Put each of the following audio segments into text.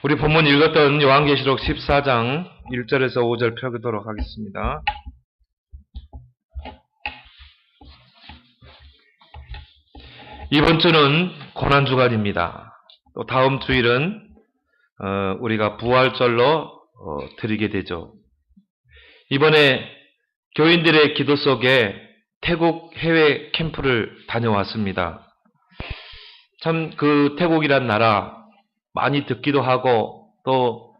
우리 본문 읽었던 요한계시록 14장 1절에서 5절 펴보도록 하겠습니다. 이번 주는 고난주간입니다. 또 다음 주일은 우리가 부활절로 드리게 되죠. 이번에 교인들의 기도 속에 태국 해외 캠프를 다녀왔습니다. 참 그 태국이란 나라 많이 듣기도 하고 또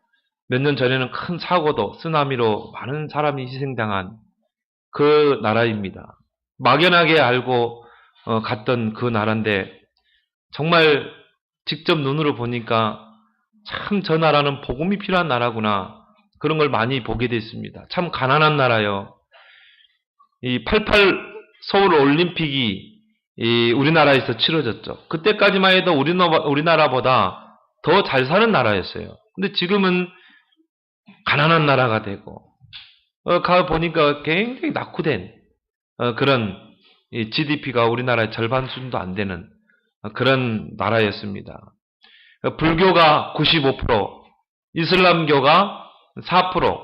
몇 년 전에는 큰 사고도 쓰나미로 많은 사람이 희생당한 그 나라입니다. 막연하게 알고 갔던 그 나라인데 정말 직접 눈으로 보니까 참 저 나라는 복음이 필요한 나라구나 그런 걸 많이 보게 됐습니다. 참 가난한 나라요. 이 88 서울 올림픽이 우리나라에서 치러졌죠. 그때까지만 해도 우리나라보다 더 잘 사는 나라였어요. 근데 지금은 가난한 나라가 되고 가 보니까 굉장히 낙후된 그런 GDP가 우리나라의 절반 수준도 안 되는 그런 나라였습니다. 불교가 95%, 이슬람교가 4%,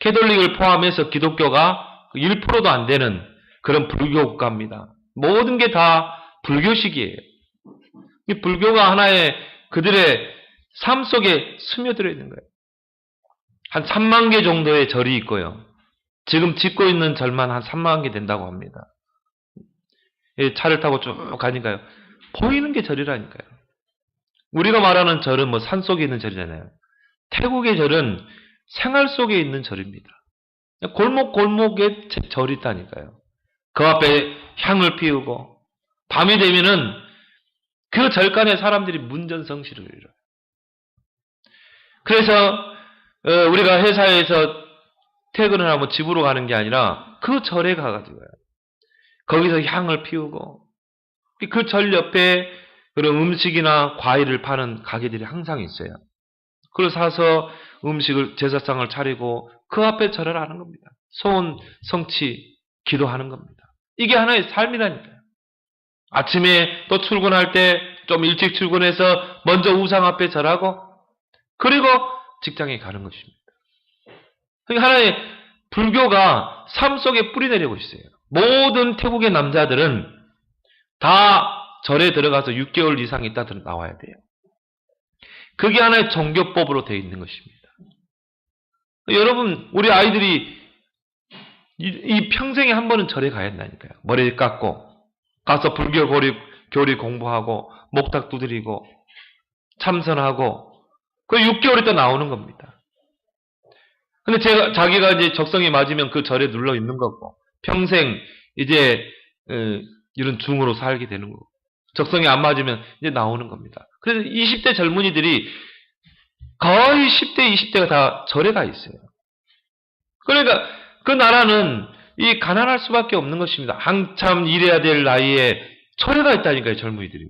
캐톨릭을 포함해서 기독교가 1%도 안 되는 그런 불교 국가입니다. 모든 게 다 불교식이에요. 이 불교가 하나의 그들의 삶 속에 스며들어 있는 거예요. 한 3만 개 정도의 절이 있고요. 지금 짓고 있는 절만 한 3만 개 된다고 합니다. 차를 타고 쭉 가니까요. 보이는 게 절이라니까요. 우리가 말하는 절은 뭐 산 속에 있는 절이잖아요. 태국의 절은 생활 속에 있는 절입니다. 골목골목에 절이 있다니까요. 그 앞에 향을 피우고 밤이 되면은 그 절간에 사람들이 문전성시를 이뤄요. 그래서 우리가 회사에서 퇴근을 하면 집으로 가는 게 아니라 그 절에 가가지고요. 거기서 향을 피우고 그 절 옆에 그런 음식이나 과일을 파는 가게들이 항상 있어요. 그걸 사서 음식을 제사상을 차리고 그 앞에 절을 하는 겁니다. 소원 성취 기도하는 겁니다. 이게 하나의 삶이라니까요. 아침에 또 출근할 때 좀 일찍 출근해서 먼저 우상 앞에 절하고 그리고 직장에 가는 것입니다. 하나의 불교가 삶 속에 뿌리내리고 있어요. 모든 태국의 남자들은 다 절에 들어가서 6개월 이상 있다 나와야 돼요. 그게 하나의 종교법으로 되어 있는 것입니다. 여러분, 우리 아이들이 이 평생에 한 번은 절에 가야 한다니까요. 머리 깎고 가서 불교 교리 공부하고 목탁 두드리고 참선하고 그 6개월 있다 나오는 겁니다. 근데 자기가 이제 적성이 맞으면 그 절에 눌러 있는 거고 평생 이제 이런 중으로 살게 되는 거고 적성이 안 맞으면 이제 나오는 겁니다. 그래서 20대 젊은이들이 거의 10대, 20대가 다 절에 가 있어요. 그러니까 그 나라는 이 가난할 수밖에 없는 것입니다. 한참 일해야 될 나이에 절에 가 있다니까요, 젊은이들이.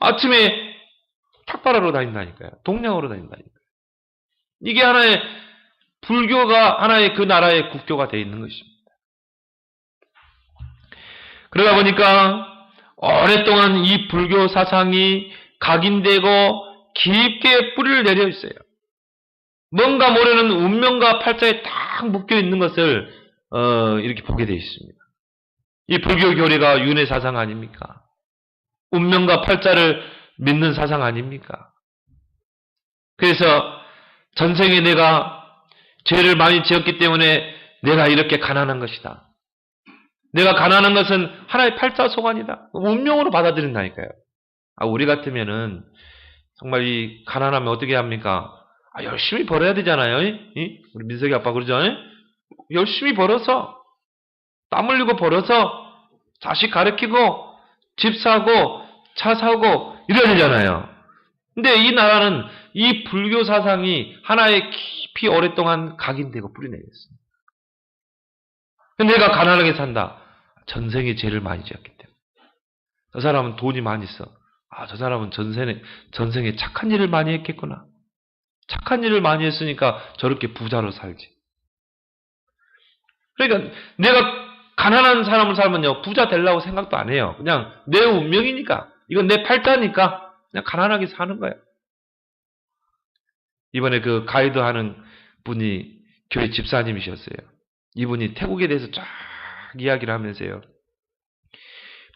아침에 탁발하러 다닌다니까요. 동냥으로 다닌다니까요. 이게 하나의 불교가 하나의 그 나라의 국교가 되어 있는 것입니다. 그러다 보니까 오랫동안 이 불교 사상이 각인되고 깊게 뿌리를 내려 있어요. 뭔가 모르는 운명과 팔자에 딱 묶여 있는 것을 이렇게 보게 되어 있습니다. 이 불교 교리가 윤회 사상 아닙니까? 운명과 팔자를 믿는 사상 아닙니까? 그래서 전생에 내가 죄를 많이 지었기 때문에 내가 이렇게 가난한 것이다. 내가 가난한 것은 하나의 팔자 소관이다. 운명으로 받아들인다니까요. 우리 같으면은 정말 이 가난하면 어떻게 합니까? 열심히 벌어야 되잖아요. 우리 민석이 아빠 그러죠? 열심히 벌어서 땀 흘리고 벌어서 자식 가르치고 집 사고 차 사고 이래야 되잖아요. 근데 이 나라는 이 불교 사상이 하나의 깊이 오랫동안 각인되고 뿌리내렸습니다. 내가 가난하게 산다. 전생에 죄를 많이 지었기 때문에. 저 사람은 돈이 많이 있어. 저 사람은 전생에 착한 일을 많이 했겠구나. 착한 일을 많이 했으니까 저렇게 부자로 살지. 그러니까 내가 가난한 사람을 살면요. 부자 되려고 생각도 안 해요. 그냥 내 운명이니까. 이건 내 팔자니까 그냥 가난하게 사는 거예요. 이번에 그 가이드 하는 분이 교회 집사님이셨어요. 이분이 태국에 대해서 쫙 이야기를 하면서요.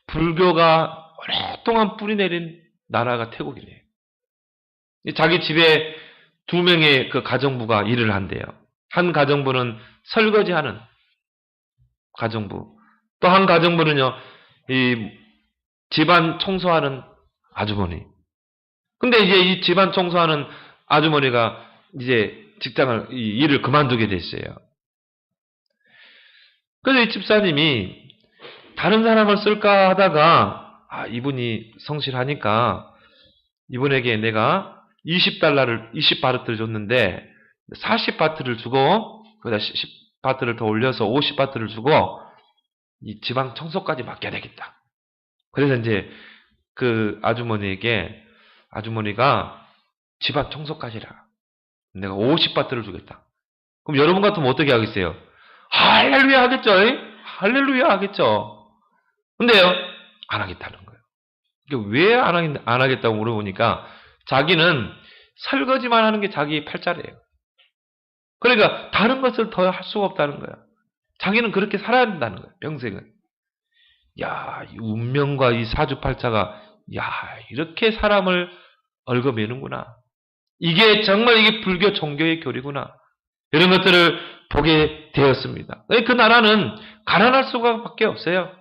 불교가 오랫동안 뿌리내린 나라가 태국이래요. 자기 집에 2명의 그 가정부가 일을 한대요. 한 가정부는 설거지하는 가정부. 또 한 가정부는요, 이 집안 청소하는 아주머니. 근데 이제 이 집안 청소하는 아주머니가 이제 일을 그만두게 됐어요. 그래서 이 집사님이 다른 사람을 쓸까 하다가, 이분이 성실하니까 이분에게 내가 20바트를 줬는데 40바트를 주고, 거기다 10바트를 더 올려서 50바트를 주고, 이 지방 청소까지 맡겨야 되겠다. 그래서 이제 그 아주머니가 집안 청소까지 해라. 내가 50바트를 주겠다. 그럼 여러분 같으면 어떻게 하겠어요? 할렐루야 하겠죠? 할렐루야 하겠죠? 근데요, 안 하겠다는 거예요. 왜 안 하겠다고 물어보니까 자기는 설거지만 하는 게 자기의 팔자래요. 그러니까 다른 것을 더 할 수가 없다는 거예요. 자기는 그렇게 살아야 된다는 거예요. 평생은. 야, 이 운명과 이 사주팔자가 이렇게 사람을 얽어매는구나. 이게 정말 이게 불교 종교의 교리구나. 이런 것들을 보게 되었습니다. 그 나라는 가난할 수밖에 없어요.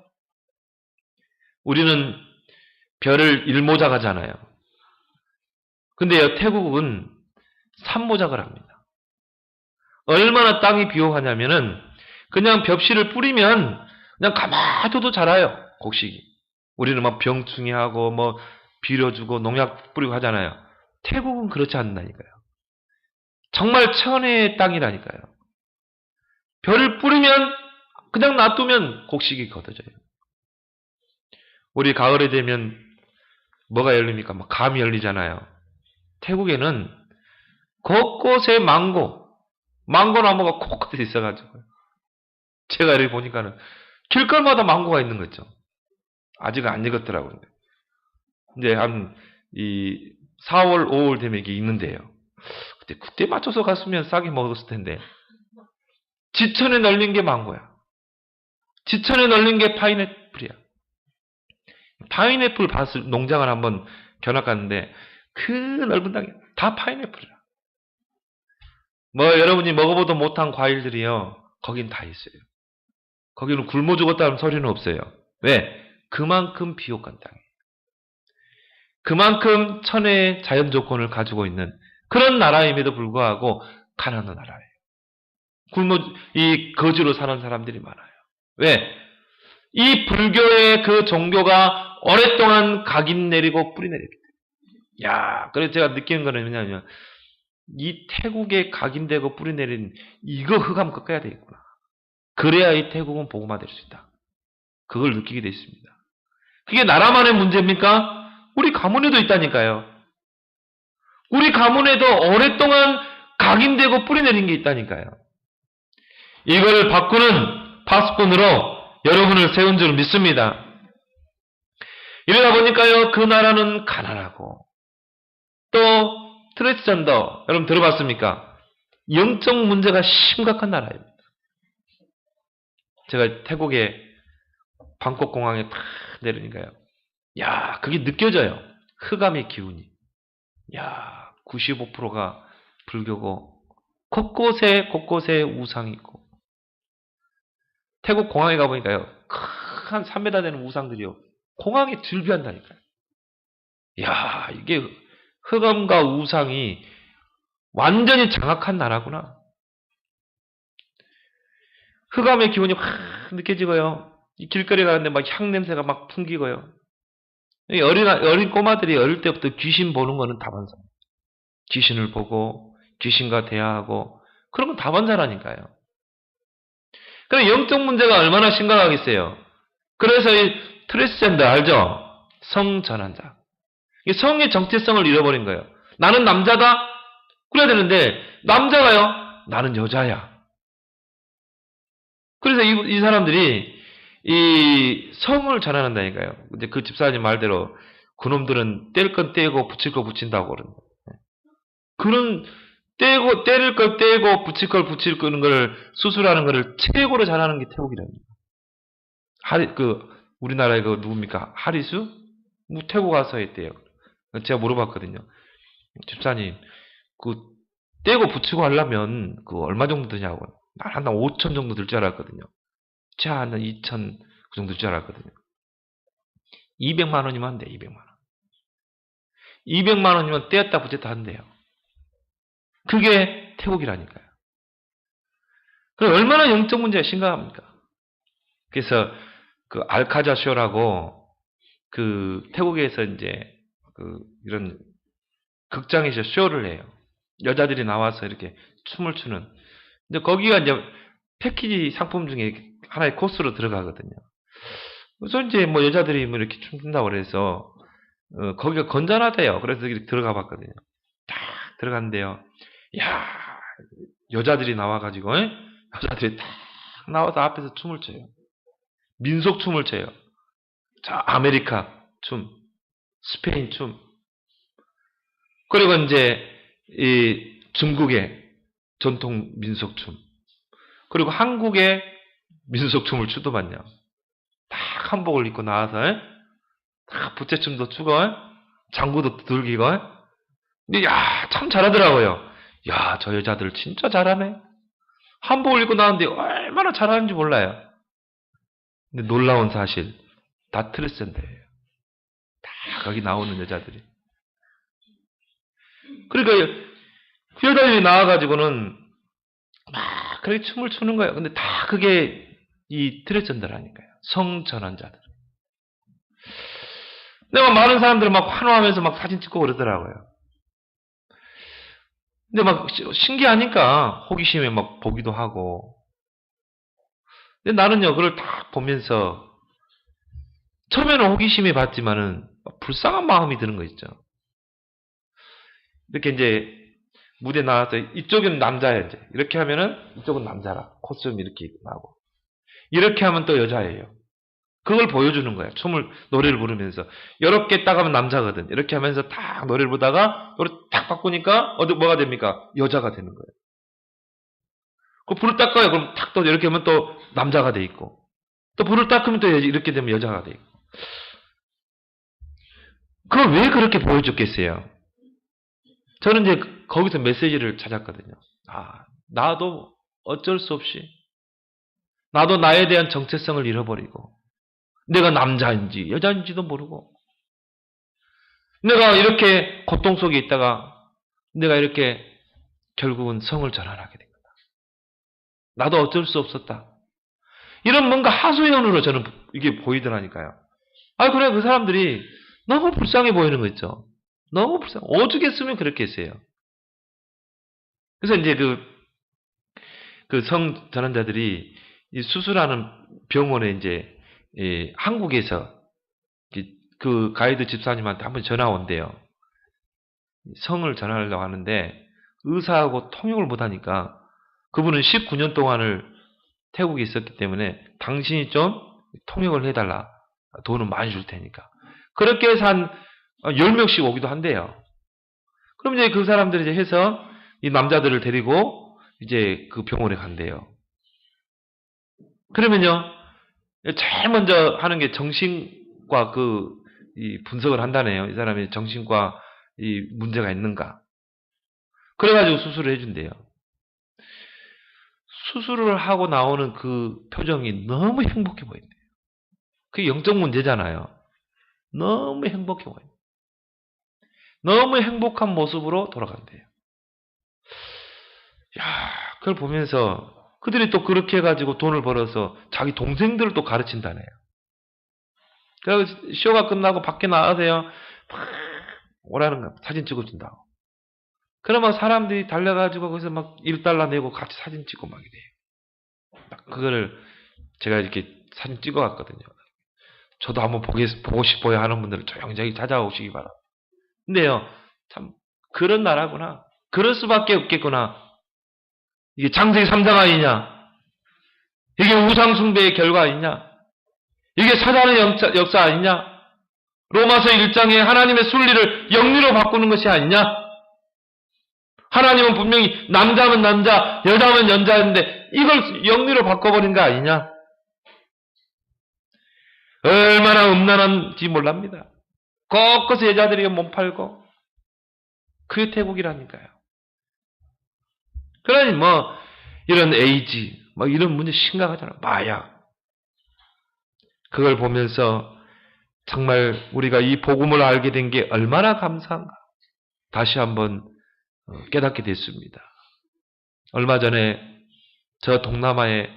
우리는 별을 일모작하잖아요. 근데요, 태국은 삼모작을 합니다. 얼마나 땅이 비옥하냐면은 그냥 벽실을 뿌리면 그냥 가만히 둬도 자라요. 곡식이. 우리는 막 병충해 하고 뭐 비료주고 농약 뿌리고 하잖아요. 태국은 그렇지 않는다니까요. 정말 천혜의 땅이라니까요. 별을 뿌리면 그냥 놔두면 곡식이 걷어져요. 우리 가을에 되면 뭐가 열립니까? 막 감이 열리잖아요. 태국에는 곳곳에 망고 나무가 콕콕 있어가지고 제가 이렇게 보니까는 길거리마다 망고가 있는 거죠. 아직 안 익었더라고요. 이제 한 4월, 5월 되면 이게 있는데요. 그때 맞춰서 갔으면 싸게 먹었을 텐데. 지천에 널린 게 망고야. 지천에 널린 게 파인애플이야. 파인애플 밭을 농장을 한번 견학 갔는데 그 넓은 땅에 다 파인애플이야. 뭐 여러분이 먹어보도 못한 과일들이요. 거긴 다 있어요. 거기는 굶어 죽었다는 소리는 없어요. 왜? 그만큼 비옥한 땅이에요. 그만큼 천혜의 자연 조건을 가지고 있는 그런 나라임에도 불구하고 가난한 나라예요. 이 거지로 사는 사람들이 많아요. 왜? 이 불교의 그 종교가 오랫동안 각인 내리고 뿌리 내리기 때문에. 그래서 제가 느끼는 거는 뭐냐면 이 태국에 각인되고 뿌리 내린 이거 흑암 꺾어야 되겠구나. 그래야 이 태국은 복음화될 수 있다. 그걸 느끼게 됐습니다. 그게 나라만의 문제입니까? 우리 가문에도 있다니까요. 우리 가문에도 오랫동안 각인되고 뿌리 내린 게 있다니까요. 이걸 바꾸는 파수꾼으로 여러분을 세운 줄 믿습니다. 이러다 보니까요, 그 나라는 가난하고, 또, 트랜스젠더, 여러분 들어봤습니까? 영적 문제가 심각한 나라입니다. 제가 태국에 방콕 공항에 탁 내리니까요. 그게 느껴져요. 흑암의 기운이. 95%가 불교고, 곳곳에 우상이 있고. 태국 공항에 가보니까요, 한 3m 되는 우상들이요. 공항에 들비한다니까요. 이게 흑암과 우상이 완전히 장악한 나라구나. 흑암의 기운이 확 느껴지고요. 이 길거리에 가는데 막 향 냄새가 막 풍기고요. 어린 꼬마들이 어릴 때부터 귀신 보는 거는 다반사. 귀신을 보고 귀신과 대화하고 그런 건 다반사라니까요. 그럼 영적 문제가 얼마나 심각하겠어요. 그래서 이 트랜스젠더 알죠? 성전환자. 성의 정체성을 잃어버린 거예요. 나는 남자다? 그래야 되는데 남자가요? 나는 여자야. 그래서 이 사람들이 이 성을 전환한다니까요. 이제 그 집사님 말대로 그놈들은 뗄 건 떼고 붙일 거 붙인다고 그러는 거예요. 그런 때릴 걸 떼고 붙일 걸 붙일 거는 걸 수술하는 거를 최고로 잘하는 게 태국이랍니다. 우리나라에 그 누굽니까? 하리수? 뭐 태국 가서 했대요. 제가 물어봤거든요. 집사님, 그 떼고 붙이고 하려면 그 얼마 정도 드냐고. 난 한 5천 정도 들 줄 알았거든요. 제가 한 2천 그 정도 들 줄 알았거든요. 200만 원이면 안 돼, 200만 원. 200만 원이면 떼었다 붙였다 한대요. 그게 태국이라니까요. 그럼 얼마나 영적 문제가 심각합니까? 그래서 그 알카자 쇼라고 그 태국에서 이제 그 이런 극장에서 쇼를 해요. 여자들이 나와서 이렇게 춤을 추는. 근데 거기가 이제 패키지 상품 중에 하나의 코스로 들어가거든요. 그래서 이제 뭐 여자들이 뭐 이렇게 춤춘다고 그래서 거기가 건전하대요. 그래서 이렇게 들어가 봤거든요. 딱 들어갔는데요. 야, 여자들이 나와가지고 여자들이 딱 나와서 앞에서 춤을 춰요. 민속 춤을 춰요. 자, 아메리카 춤, 스페인 춤. 그리고 이제 이 중국의 전통 민속 춤. 그리고 한국의 민속 춤을 추더만요. 딱 한복을 입고 나와서 딱 부채춤도 추고 장구도 들기고. 근데 야, 참 잘하더라고요. 야, 저 여자들 진짜 잘하네. 한복을 입고 나왔는데 얼마나 잘하는지 몰라요. 근데 놀라운 사실, 다 트랜스젠더예요. 다 거기 나오는 여자들이. 그러니까 그 여자들이 나와가지고는 막 그렇게 춤을 추는 거예요. 근데 다 그게 이 트랜스젠더라니까요. 성전환자들. 근데 막 많은 사람들 막 환호하면서 막 사진 찍고 그러더라고요. 근데 막 신기하니까 호기심에 막 보기도 하고. 근데 나는요, 그걸 딱 보면서 처음에는 호기심에 봤지만은 불쌍한 마음이 드는 거 있죠. 이렇게 이제 무대 나와서 이쪽은 남자야 이제 이렇게 하면은 이쪽은 남자라 코스튬 이렇게 나고 이렇게 하면 또 여자예요. 그걸 보여주는 거야. 춤을 노래를 부르면서 이렇게 딱 하면 남자거든. 이렇게 하면서 딱 노래를 부르다가 노래 딱 바꾸니까 뭐가 됩니까? 여자가 되는 거예요. 그 불을 닦아요. 그럼 탁 또 이렇게 하면 또 남자가 돼 있고 또 불을 닦으면 또 이렇게 되면 여자가 돼 있고. 그걸 왜 그렇게 보여줬겠어요? 저는 이제 거기서 메시지를 찾았거든요. 아, 나도 어쩔 수 없이 나도 나에 대한 정체성을 잃어버리고 내가 남자인지 여자인지도 모르고 내가 이렇게 고통 속에 있다가 내가 이렇게 결국은 성을 전환하게 된 거다. 나도 어쩔 수 없었다. 이런 뭔가 하소연으로 저는 이게 보이더라니까요. 아, 그래, 그 사람들이 너무 불쌍해 보이는 거 있죠. 너무 불쌍해. 오죽했으면 그렇게 했어요. 그래서 이제 그 성 전환자들이 이 수술하는 병원에 이제 한국에서 그 가이드 집사님한테 한번 전화 온대요. 성을 전하려고 하는데 의사하고 통역을 못하니까 그분은 19년 동안을 태국에 있었기 때문에 당신이 좀 통역을 해달라. 돈은 많이 줄 테니까. 그렇게 해서 한 10명씩 오기도 한대요. 그럼 이제 그 사람들이 이제 해서 이 남자들을 데리고 이제 그 병원에 간대요. 그러면요, 제일 먼저 하는 게 정신과 이 분석을 한다네요. 이 사람이 정신과 이 문제가 있는가. 그래가지고 수술을 해준대요. 수술을 하고 나오는 그 표정이 너무 행복해 보인대요. 그게 영적 문제잖아요. 너무 행복해 보인대요. 너무 행복한 모습으로 돌아간대요. 야, 그걸 보면서 그들이 또 그렇게 해가지고 돈을 벌어서 자기 동생들을 또 가르친다네요. 그래서 쇼가 끝나고 밖에 나가세요. 막 오라는 거 사진 찍어준다고. 그러면 사람들이 달려가지고 거기서 막 $1 내고 같이 사진 찍고 막 이래요. 그거를 제가 이렇게 사진 찍어갔거든요. 저도 한번 보고 싶어요 하는 분들은 조용히 찾아오시기 바랍니다. 근데요, 참 그런 나라구나. 그럴 수밖에 없겠구나. 이게 창세기 3장 아니냐? 이게 우상숭배의 결과 아니냐? 이게 사단의 역사 아니냐? 로마서 1장에 하나님의 순리를 영리로 바꾸는 것이 아니냐? 하나님은 분명히 남자면 남자, 여자면 여자인데 이걸 영리로 바꿔버린 거 아니냐? 얼마나 음란한지 몰랍니다. 곳곳에 여자들이 몸 팔고 그게 태국이라니까요. 그러니 뭐 이런 에이즈, 뭐 이런 문제 심각하잖아. 마약. 그걸 보면서 정말 우리가 이 복음을 알게 된 게 얼마나 감사한가. 다시 한번 깨닫게 됐습니다. 얼마 전에 저 동남아에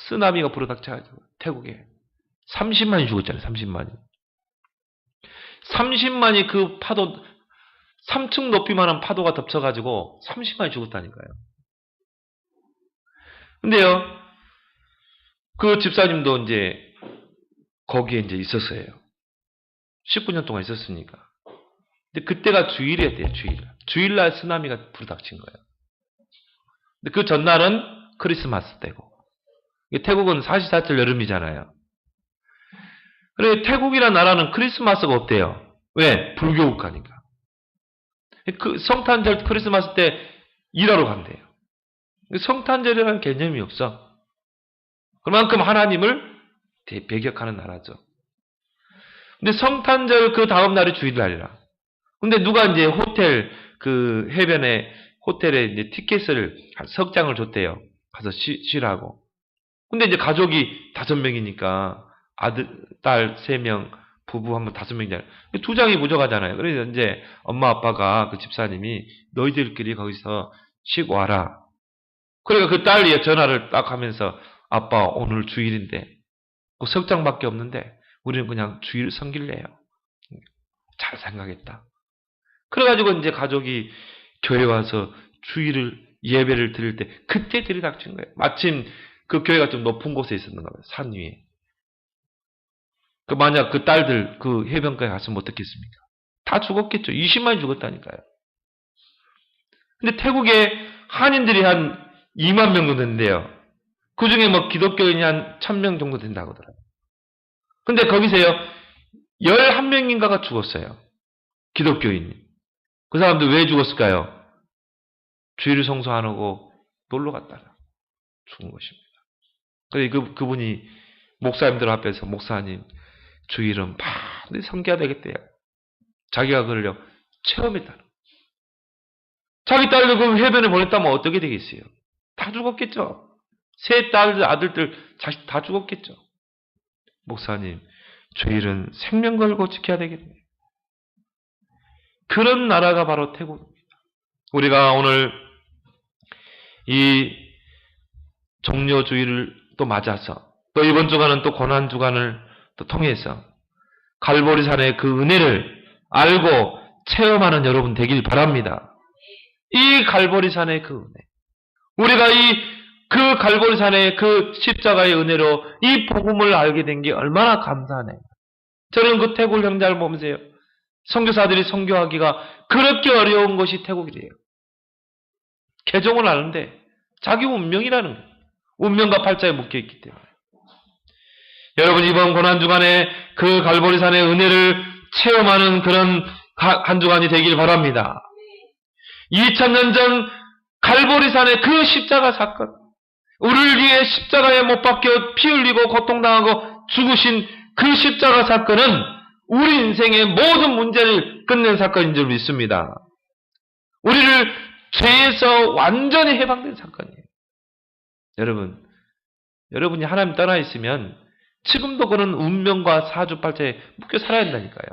쓰나미가 불어닥쳐가지고 태국에 30만이 죽었잖아요. 30만이. 30만이 그 파도 3층 높이만한 파도가 덮쳐가지고 30만이 죽었다니까요. 근데요, 그 집사님도 이제 거기에 이제 있었어요. 19년 동안 있었으니까. 근데 그때가 주일이었대요, 주일. 주일날 쓰나미가 불어닥친 거예요. 근데 그 전날은 크리스마스 때고. 태국은 사시사철 여름이잖아요. 그래, 태국이라는 나라는 크리스마스가 없대요. 왜? 불교 국가니까. 그 성탄절 크리스마스 때 일하러 간대요. 성탄절이라는 개념이 없어. 그만큼 하나님을 배격하는 나라죠. 근데 성탄절 그 다음 날이 주일날이라. 근데 누가 이제 호텔 그 해변에 호텔에 이제 티켓을 석 장을 줬대요. 가서 쉬라고. 근데 이제 가족이 5명이니까 아들, 딸 3명, 부부 한 번 5명이잖아요. 2장이 부족하잖아요. 그래서 이제 엄마 아빠가 그 집사님이 너희들끼리 거기서 쉬고 와라. 그러니까 그 딸이 전화를 딱 하면서 아빠 오늘 주일인데 그 석 장밖에 없는데 우리는 그냥 주일 섬길래요. 잘 생각했다. 그래가지고 이제 가족이 교회 와서 주일을 예배를 드릴 때 그때 들이닥친 거예요. 마침 그 교회가 좀 높은 곳에 있었는가 봐요. 산 위에. 그 만약 그 딸들 그 해변가에 갔으면 어떻겠습니까? 다 죽었겠죠. 20만이 죽었다니까요. 근데 태국에 한인들이 한 2만 명 정도 된대요. 그 중에 뭐 기독교인이 한 1000명 정도 된다고 하더라고요. 근데 거기서요, 11명인가가 죽었어요. 기독교인이. 그 사람들 왜 죽었을까요? 주일을 성수 안 하고 놀러 갔다가 죽은 것입니다. 그래서 그분이 목사님들 앞에서 목사님, 주일은 반드시 섬겨야 되겠대요. 자기가 그걸요, 체험했다는. 자기 딸들 그 해변에 보냈다면 어떻게 되겠어요? 다 죽었겠죠. 세 딸들, 아들들, 자식 다 죽었겠죠. 목사님, 주일은 생명 걸고 지켜야 되겠네요. 그런 나라가 바로 태국입니다. 우리가 오늘 이 종료주일을 또 맞아서 또 이번 주간은 또 고난주간을 또 통해서 갈보리산의 그 은혜를 알고 체험하는 여러분 되길 바랍니다. 이 갈보리산의 그 은혜. 우리가 그 갈보리산의 그 십자가의 은혜로 이 복음을 알게 된 게 얼마나 감사하네요. 저는 그 태국 형제를 보면서요. 선교사들이 선교하기가 그렇게 어려운 것이 태국이래요. 개종을 아는데 자기 운명이라는 거예요. 운명과 팔자에 묶여있기 때문에. 여러분 이번 고난주간에 그 갈보리산의 은혜를 체험하는 그런 한 주간이 되길 바랍니다. 2000년 전 갈보리산의 그 십자가 사건, 우리를 위해 십자가에 못 박혀 피 흘리고 고통당하고 죽으신 그 십자가 사건은 우리 인생의 모든 문제를 끝낸 사건인 줄 믿습니다. 우리를 죄에서 완전히 해방된 사건이에요. 여러분이 하나님 떠나 있으면 지금도 그런 운명과 사주팔자에 묶여 살아야 한다니까요.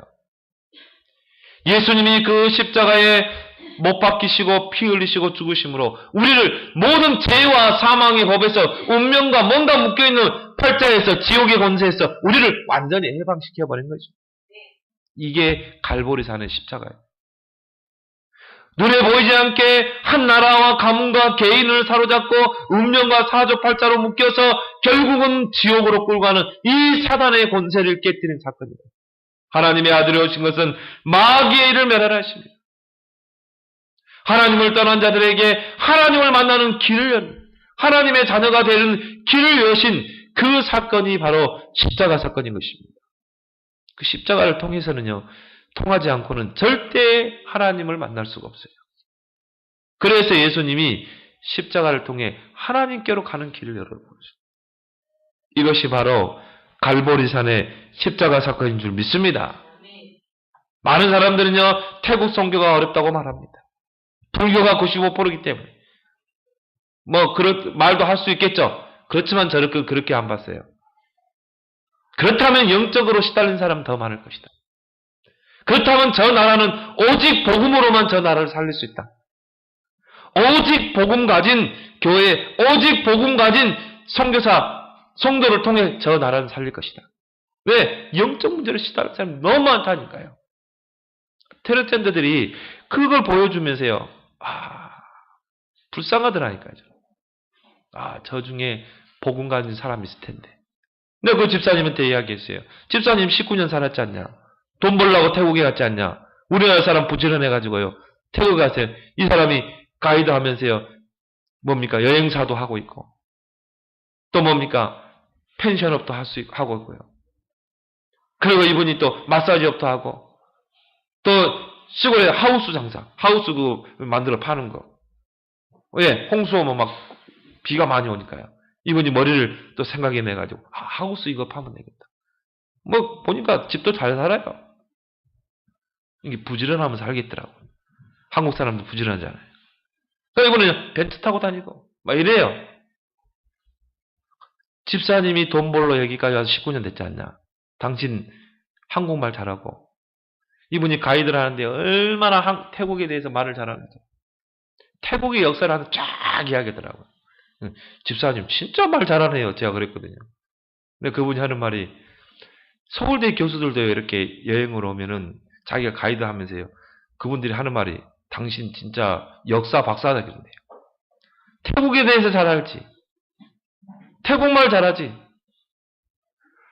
예수님이 그 십자가에 못 박히시고 피 흘리시고 죽으심으로 우리를 모든 죄와 사망의 법에서 운명과 뭔가 묶여있는 팔자에서 지옥의 권세에서 우리를 완전히 해방시켜버린 거죠. 이게 갈보리산의 십자가예요. 눈에 보이지 않게 한 나라와 가문과 개인을 사로잡고 운명과 사주팔자로 묶여서 결국은 지옥으로 끌고 가는 이 사단의 권세를 깨뜨린 사건입니다. 하나님의 아들이 오신 것은 마귀의 일을 멸하십니다. 하나님을 떠난 자들에게 하나님을 만나는 길을 연, 하나님의 자녀가 되는 길을 여신 그 사건이 바로 십자가 사건인 것입니다. 그 십자가를 통해서는요, 통하지 않고는 절대 하나님을 만날 수가 없어요. 그래서 예수님이 십자가를 통해 하나님께로 가는 길을 열어보셨어요. 이것이 바로 갈보리산의 십자가 사건인 줄 믿습니다. 많은 사람들은요, 태국 선교가 어렵다고 말합니다. 불교가 95%이기 때문에. 말도 할 수 있겠죠. 그렇지만 저렇게 그렇게 안 봤어요. 그렇다면 영적으로 시달린 사람은 더 많을 것이다. 그렇다면 저 나라는 오직 복음으로만 저 나라를 살릴 수 있다. 오직 복음 가진 교회, 오직 복음 가진 선교사, 성도를 통해 저 나라를 살릴 것이다. 왜? 영적 문제로 시달린 사람이 너무 많다니까요. 테러밴드들이 그걸 보여주면서요. 불쌍하더라니까요. 저 중에 복음 가진 사람이 있을 텐데. 내가 그 집사님한테 이야기했어요. 집사님 19년 살았지 않냐? 돈 벌려고 태국에 갔지 않냐? 우리나라 사람 부지런해가지고요. 태국 가세요. 이 사람이 가이드 하면서요. 여행사도 하고 있고. 또 펜션업도 하고 있고요. 그리고 이분이 또 마사지업도 하고. 또 시골에 하우스 장사. 하우스 만들어 파는 거. 왜? 홍수 오면 비가 많이 오니까요. 이분이 머리를 또 생각해내가지고 하우스 이거 파면 되겠다. 보니까 집도 잘 살아요. 이게 부지런하면 살겠더라고요. 한국 사람도 부지런하잖아요. 그러니까 이분은 벤츠 타고 다니고 이래요. 집사님이 돈 벌러 여기까지 와서 19년 됐지 않냐. 당신 한국말 잘하고 이분이 가이드를 하는데 얼마나 태국에 대해서 말을 잘하는지. 태국의 역사를 쫙 이야기하더라고요. 집사님 진짜 말 잘하네요. 제가 그랬거든요. 근데 그분이 하는 말이 서울대 교수들도 이렇게 여행을 오면은 자기가 가이드 하면서요. 그분들이 하는 말이 당신 진짜 역사 박사다 그런데요. 태국에 대해서 잘 알지. 태국말 잘하지.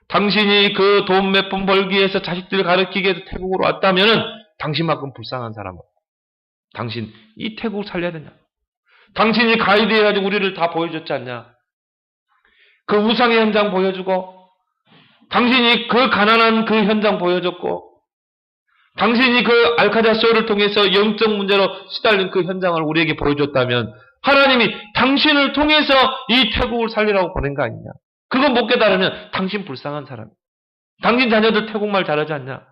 당신이 그 돈 몇 푼 벌기 위해서 자식들을 가르치기 위해서 태국으로 왔다면은 당신만큼 불쌍한 사람은 당신 이 태국을 살려야 되냐. 당신이 가이드 해가지고 우리를 다 보여줬지 않냐. 그 우상의 현장 보여주고 당신이 그 가난한 그 현장 보여줬고 당신이 그 알카자 쇼를 통해서 영적 문제로 시달린 그 현장을 우리에게 보여줬다면 하나님이 당신을 통해서 이 태국을 살리라고 보낸 거 아니냐. 그거 못 깨달으면 당신 불쌍한 사람. 당신 자녀들 태국말 잘하지 않냐.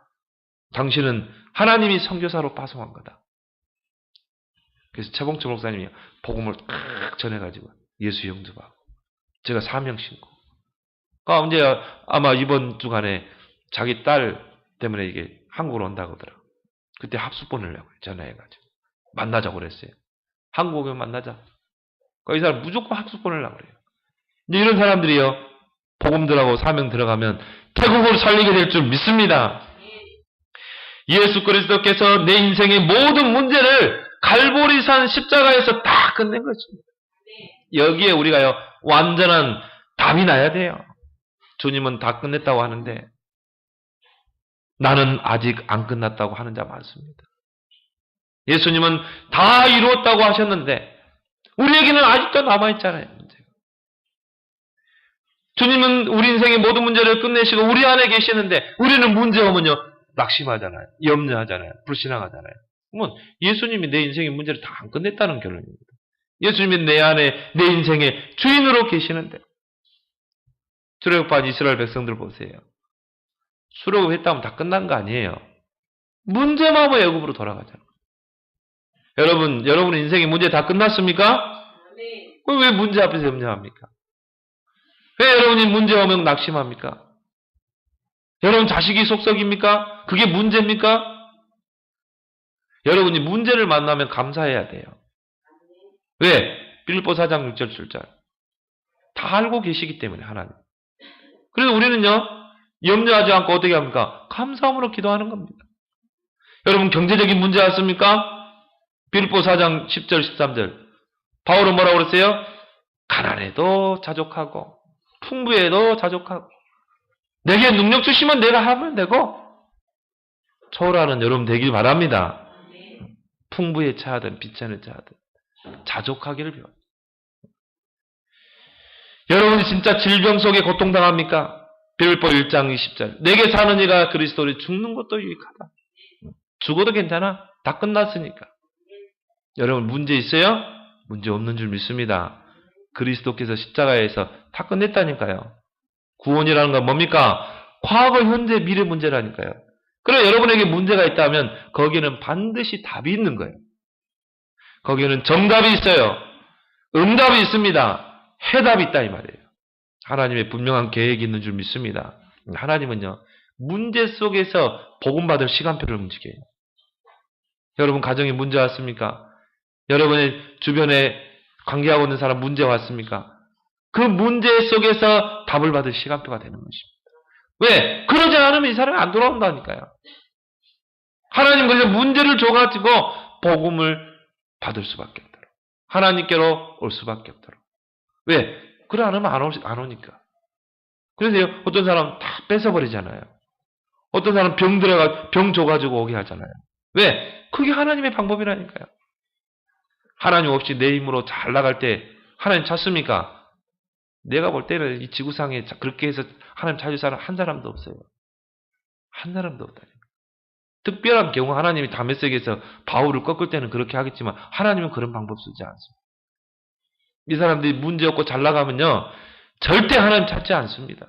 당신은 하나님이 선교사로 파송한 거다. 그래서 최봉철 목사님이 복음을 탁 전해가지고 예수 영접하고 제가 사명 신고 언제 아마 이번 주간에 자기 딸 때문에 이게 한국으로 온다고 하더라고요. 그때 합수 보내려고 전화해가지고 만나자고 그랬어요. 한국 오면 만나자. 이 사람 무조건 합수 보내려고 그래요. 이제 이런 사람들이요. 복음들하고 사명 들어가면 태국을 살리게 될 줄 믿습니다. 예수 그리스도께서 내 인생의 모든 문제를 갈보리산 십자가에서 다 끝낸 것입니다. 여기에 우리가요. 완전한 답이 나야 돼요. 주님은 다 끝냈다고 하는데 나는 아직 안 끝났다고 하는 자 많습니다. 예수님은 다 이루었다고 하셨는데 우리에게는 아직도 남아있잖아요. 문제가. 주님은 우리 인생의 모든 문제를 끝내시고 우리 안에 계시는데 우리는 문제 오면요. 낙심하잖아요. 염려하잖아요. 불신앙하잖아요. 그러면 예수님이 내 인생의 문제를 다 안 끝냈다는 결론입니다. 예수님이 내 안에 내 인생의 주인으로 계시는데 출애굽한 이스라엘 백성들 보세요. 출애굽했다면 다 끝난 거 아니에요. 문제만 오면 애굽으로 돌아가잖아요. 여러분 인생의 문제 다 끝났습니까? 네. 왜 문제 앞에서 염려합니까? 왜 여러분이 문제 오면 낙심합니까? 여러분 자식이 속썩입니까? 그게 문제입니까? 여러분이 문제를 만나면 감사해야 돼요. 왜? 빌립보 4장 6절 7절 다 알고 계시기 때문에 하나님. 그래서 우리는요. 염려하지 않고 어떻게 합니까? 감사함으로 기도하는 겁니다. 여러분 경제적인 문제 왔습니까? 빌립보 4장 10절 13절 바울은 뭐라고 그랬어요? 가난해도 자족하고 풍부해도 자족하고 내게 능력 주시면 내가 하면 되고 초월하는 여러분 되길 바랍니다. 풍부에 차하든 비천에 차하든 자족하기를 비워요. 여러분이 진짜 질병 속에 고통당합니까? 빌립보 1장 20절 내게 사는 이가 그리스도를 죽는 것도 유익하다. 죽어도 괜찮아. 다 끝났으니까. 여러분 문제 있어요? 문제 없는 줄 믿습니다. 그리스도께서 십자가에서 다 끝냈다니까요. 구원이라는 건 뭡니까? 과거, 현재, 미래 문제라니까요. 그럼 여러분에게 문제가 있다면 거기에는 반드시 답이 있는 거예요. 거기에는 정답이 있어요. 응답이 있습니다. 해답이 있다 이 말이에요. 하나님의 분명한 계획이 있는 줄 믿습니다. 하나님은요, 문제 속에서 복음받을 시간표를 움직여요. 여러분 가정에 문제 왔습니까? 여러분의 주변에 관계하고 있는 사람 문제 왔습니까? 그 문제 속에서 답을 받을 시간표가 되는 것입니다. 왜? 그러지 않으면 이 사람이 안 돌아온다니까요. 하나님 그래서 문제를 줘가지고 복음을 받을 수밖에 없도록. 하나님께로 올 수밖에 없도록. 왜? 그래 안 하면 안 오니까. 그래서 어떤 사람 다 뺏어버리잖아요. 어떤 사람 병 줘가지고 오게 하잖아요. 왜? 그게 하나님의 방법이라니까요. 하나님 없이 내 힘으로 잘 나갈 때 하나님 찾습니까? 내가 볼 때는 이 지구상에 그렇게 해서 하나님 찾을 사람 한 사람도 없어요. 한 사람도 없다니까. 특별한 경우 하나님이 다메섹에서 바울을 꺾을 때는 그렇게 하겠지만 하나님은 그런 방법 쓰지 않습니다. 이 사람들이 문제 없고 잘 나가면요. 절대 하나님 찾지 않습니다.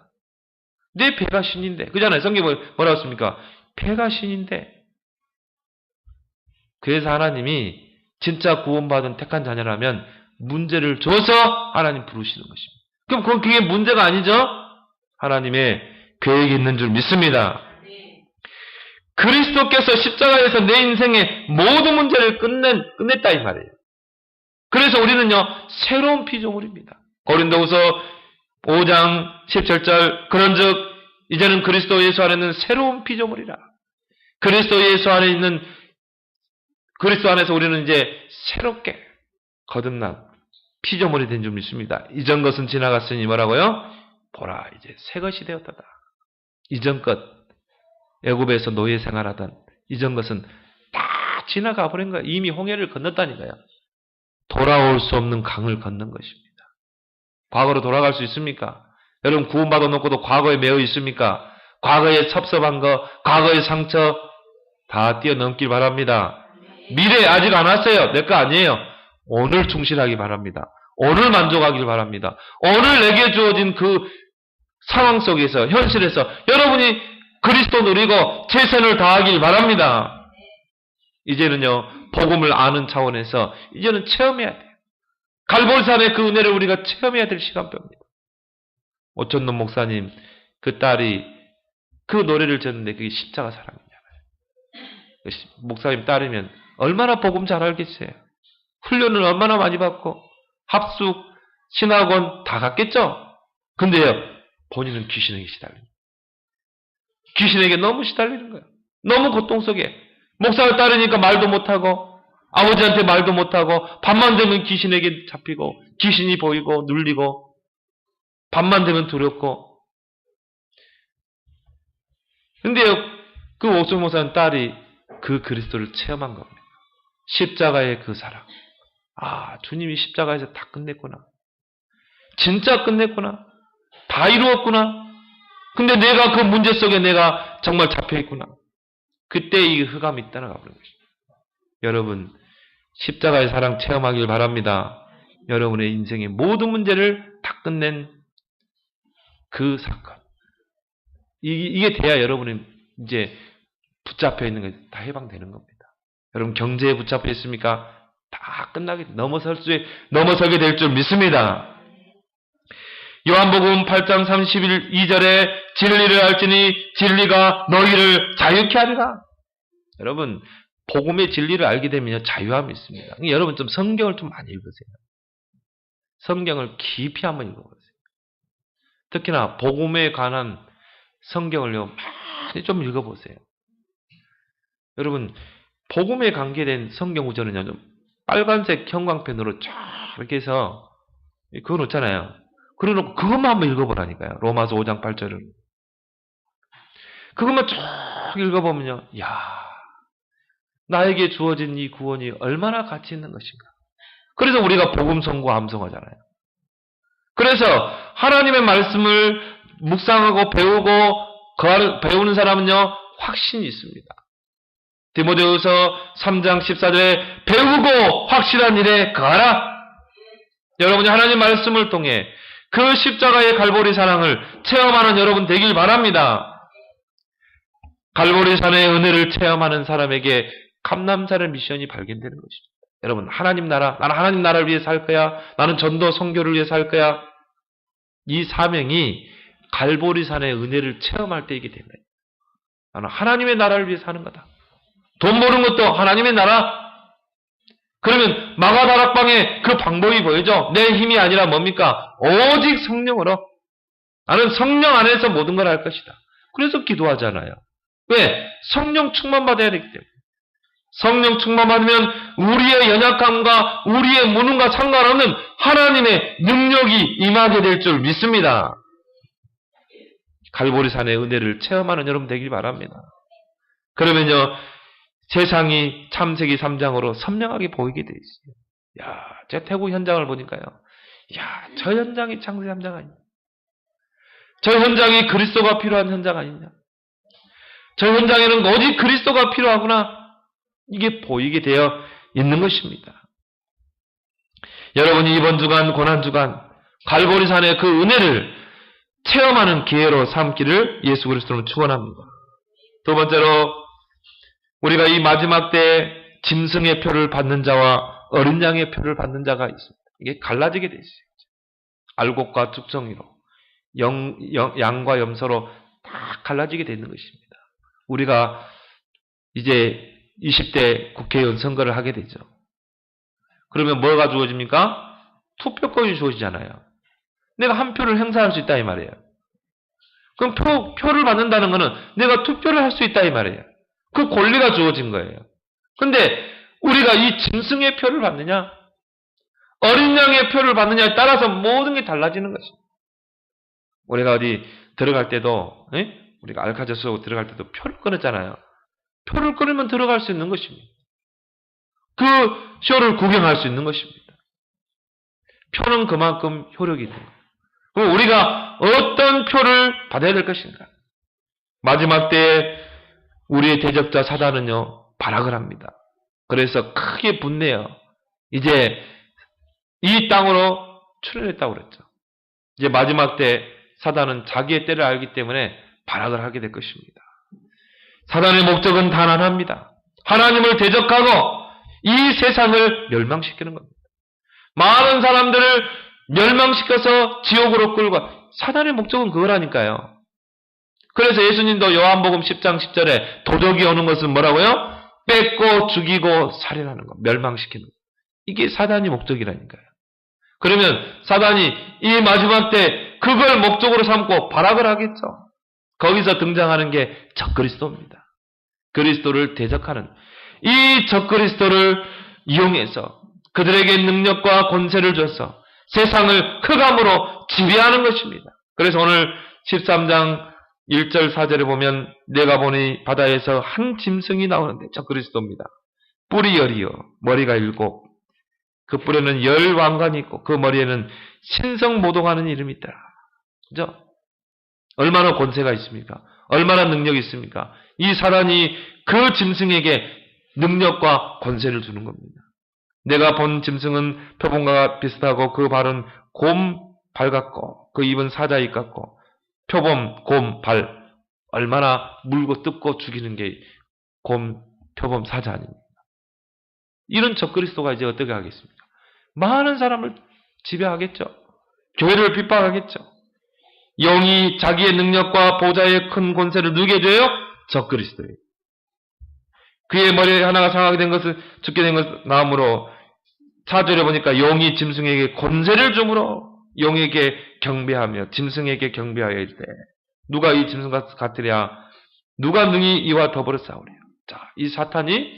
내 배가 신인데. 그잖아요. 성경에 뭐라고 했습니까? 배가 신인데. 그래서 하나님이 진짜 구원받은 택한 자녀라면 문제를 줘서 하나님 부르시는 것입니다. 그럼 그게 문제가 아니죠? 하나님의 계획이 있는 줄 믿습니다. 그리스도께서 십자가에서 내 인생의 모든 문제를 끝냈다 이 말이에요. 그래서 우리는요, 새로운 피조물입니다. 고린도후서 5장 17절 그런즉 이제는 그리스도 예수 안에 있는 새로운 피조물이라. 그리스도 예수 안에 있는 그리스도 안에서 우리는 이제 새롭게 거듭난 피조물이 된 줄 믿습니다. 이전 것은 지나갔으니 뭐라고요? 보라 이제 새 것이 되었다다. 이전 것 애굽에서 노예 생활하던 이전 것은 다 지나가 버린 거예요. 이미 홍해를 건넜다니까요. 돌아올 수 없는 강을 건넌 것입니다. 과거로 돌아갈 수 있습니까? 여러분 구원받아 놓고도 과거에 매여 있습니까? 과거에 섭섭한 거, 과거의 상처 다 뛰어넘길 바랍니다. 미래 아직 안 왔어요. 내 거 아니에요. 오늘 충실하기 바랍니다. 오늘 만족하길 바랍니다. 오늘 내게 주어진 그 상황 속에서 현실에서 여러분이 그리스도 누리고 최선을 다하길 바랍니다. 이제는요. 복음을 아는 차원에서 이제는 체험해야 돼요. 갈보리산의 그 은혜를 우리가 체험해야 될 시간표입니다. 오천돈 목사님 그 딸이 그 노래를 졌는데 그게 십자가 사랑이잖아요. 목사님 딸이면 얼마나 복음 잘 알겠어요. 훈련을 얼마나 많이 받고 합숙, 신학원 다 갔겠죠. 근데요. 본인은 귀신에게 시달립니다. 귀신에게 너무 시달리는 거예요. 너무 고통 속에. 목사를 따르니까 말도 못하고 아버지한테 말도 못하고 밤만 되면 귀신에게 잡히고 귀신이 보이고 눌리고 밤만 되면 두렵고. 근데요. 그 옥son 목사는 딸이 그 그리스도를 체험한 겁니다. 십자가의 그 사랑. 아, 주님이 십자가에서 다 끝냈구나. 진짜 끝냈구나. 다 이루었구나. 근데 내가 그 문제 속에 내가 정말 잡혀있구나. 그때 이 흑암이 떠나가 버린 것입니다. 여러분, 십자가의 사랑 체험하길 바랍니다. 여러분의 인생의 모든 문제를 다 끝낸 그 사건. 이게 돼야 여러분은 이제 붙잡혀 있는 게 다 해방되는 겁니다. 여러분 경제에 붙잡혀 있습니까? 다 넘어서게 될 줄 믿습니다. 요한복음 8장 32절에 진리를 알지니 진리가 너희를 자유케 하리라. 여러분 복음의 진리를 알게 되면 자유함이 있습니다. 여러분 좀 성경을 좀 많이 읽으세요. 성경을 깊이 한번 읽어보세요. 특히나 복음에 관한 성경을요 많이 좀 읽어보세요. 여러분 복음에 관계된 성경 구절은요 좀 빨간색 형광펜으로 쫙 이렇게 해서 그거 놓잖아요. 그러놓고 그것만 한번 읽어보라니까요. 로마서 5장 8절을. 그것만 쫙 읽어보면요. 야, 나에게 주어진 이 구원이 얼마나 가치 있는 것인가. 그래서 우리가 복음 선고 암송하잖아요. 그래서 하나님의 말씀을 묵상하고 배우고 배우는 사람은요. 확신이 있습니다. 디모데후서 3장 14절에 배우고 확실한 일에 거하라. 여러분이 하나님 말씀을 통해 그 십자가의 갈보리 사랑을 체험하는 여러분 되길 바랍니다. 갈보리산의 은혜를 체험하는 사람에게 감남산의 미션이 발견되는 것입니다. 여러분, 하나님 나라, 나는 하나님 나라를 위해 살 거야. 나는 전도 선교를 위해 살 거야. 이 사명이 갈보리산의 은혜를 체험할 때 이게 된다. 나는 하나님의 나라를 위해 사는 거다. 돈 버는 것도 하나님의 나라. 그러면 마가다락방에 그 방법이 보이죠? 내 힘이 아니라 뭡니까? 오직 성령으로. 나는 성령 안에서 모든 걸 할 것이다. 그래서 기도하잖아요. 왜? 성령 충만 받아야 되기 때문에. 성령 충만 받으면 우리의 연약함과 우리의 무능과 상관없는 하나님의 능력이 임하게 될 줄 믿습니다. 갈보리산의 은혜를 체험하는 여러분 되길 바랍니다. 그러면요, 세상이 창세기 3장으로 선명하게 보이게 돼 있어요. 야, 제가 태국 현장을 보니까요. 야, 저 현장이 창세기 3장 아니냐. 저 현장이 그리스도가 필요한 현장 아니냐. 저 현장에는 오직 그리스도가 필요하구나. 이게 보이게 되어 있는 것입니다. 여러분이 이번 주간, 고난주간, 갈보리산의 그 은혜를 체험하는 기회로 삼기를 예수 그리스도는 축원합니다. 두 번째로, 우리가 이 마지막 때 짐승의 표를 받는 자와 어린 양의 표를 받는 자가 있습니다. 이게 갈라지게 돼 있어요. 알곡과 죽정이로, 양과 염소로 다 갈라지게 되는 것입니다. 우리가 이제 20대 국회의원 선거를 하게 되죠. 그러면 뭐가 주어집니까? 투표권이 주어지잖아요. 내가 한 표를 행사할 수 있다 이 말이에요. 그럼 표를 받는다는 것은 내가 투표를 할 수 있다 이 말이에요. 그 권리가 주어진 거예요. 근데 우리가 이 짐승의 표를 받느냐, 어린 양의 표를 받느냐에 따라서 모든 게 달라지는 것입니다. 우리가 어디 들어갈 때도, 우리가 알카저스 들어갈 때도 표를 끊었잖아요. 표를 끊으면 들어갈 수 있는 것입니다. 그 쇼를 구경할 수 있는 것입니다. 표는 그만큼 효력이 있는 거예요. 그럼 우리가 어떤 표를 받아야 될 것인가? 마지막 때에 우리의 대적자 사단은요, 발악을 합니다. 그래서 크게 분내요. 이제 이 땅으로 출현했다고 그랬죠. 이제 마지막 때 사단은 자기의 때를 알기 때문에 발악을 하게 될 것입니다. 사단의 목적은 단 하나입니다. 하나님을 대적하고 이 세상을 멸망시키는 겁니다. 많은 사람들을 멸망시켜서 지옥으로 끌고, 사단의 목적은 그거라니까요. 그래서 예수님도 요한복음 10장 10절에 도적이 오는 것은 뭐라고요? 뺏고 죽이고 살인하는 것, 멸망시키는 것. 이게 사단의 목적이라니까요. 그러면 사단이 이 마지막 때 그걸 목적으로 삼고 발악을 하겠죠. 거기서 등장하는 게 적그리스도입니다. 그리스도를 대적하는, 이 적그리스도를 이용해서 그들에게 능력과 권세를 줘서 세상을 흑암으로 지배하는 것입니다. 그래서 오늘 13장 1절 4절에 보면 내가 보니 바다에서 한 짐승이 나오는데 적그리스도입니다. 뿔이 10이요 머리가 7, 그 뿔에는 10 왕관이 있고 그 머리에는 신성모독하는 이름이 있더라. 그죠? 얼마나 권세가 있습니까? 얼마나 능력이 있습니까? 이 사단이 그 짐승에게 능력과 권세를 주는 겁니다. 내가 본 짐승은 표범과 비슷하고 그 발은 곰 발 같고 그 입은 사자 입 같고, 표범, 곰, 발, 얼마나 물고 뜯고 죽이는 게 곰, 표범, 사자 아닙니까? 이런 적그리스도가 이제 어떻게 하겠습니까? 많은 사람을 지배하겠죠. 교회를 핍박하겠죠. 영이 자기의 능력과 보좌의 큰 권세를 누게 해줘요? 적그리스도예요. 그의 머리에 하나가 상하게 된 것을 죽게 된 것을 나음으로 4절에 보니까 용이 짐승에게 권세를 주므로 용에게 경배하며 짐승에게 경배하여 이르되 누가 이 짐승과 같으랴? 누가 능히 이와 더불어 싸우랴? 자, 이 사탄이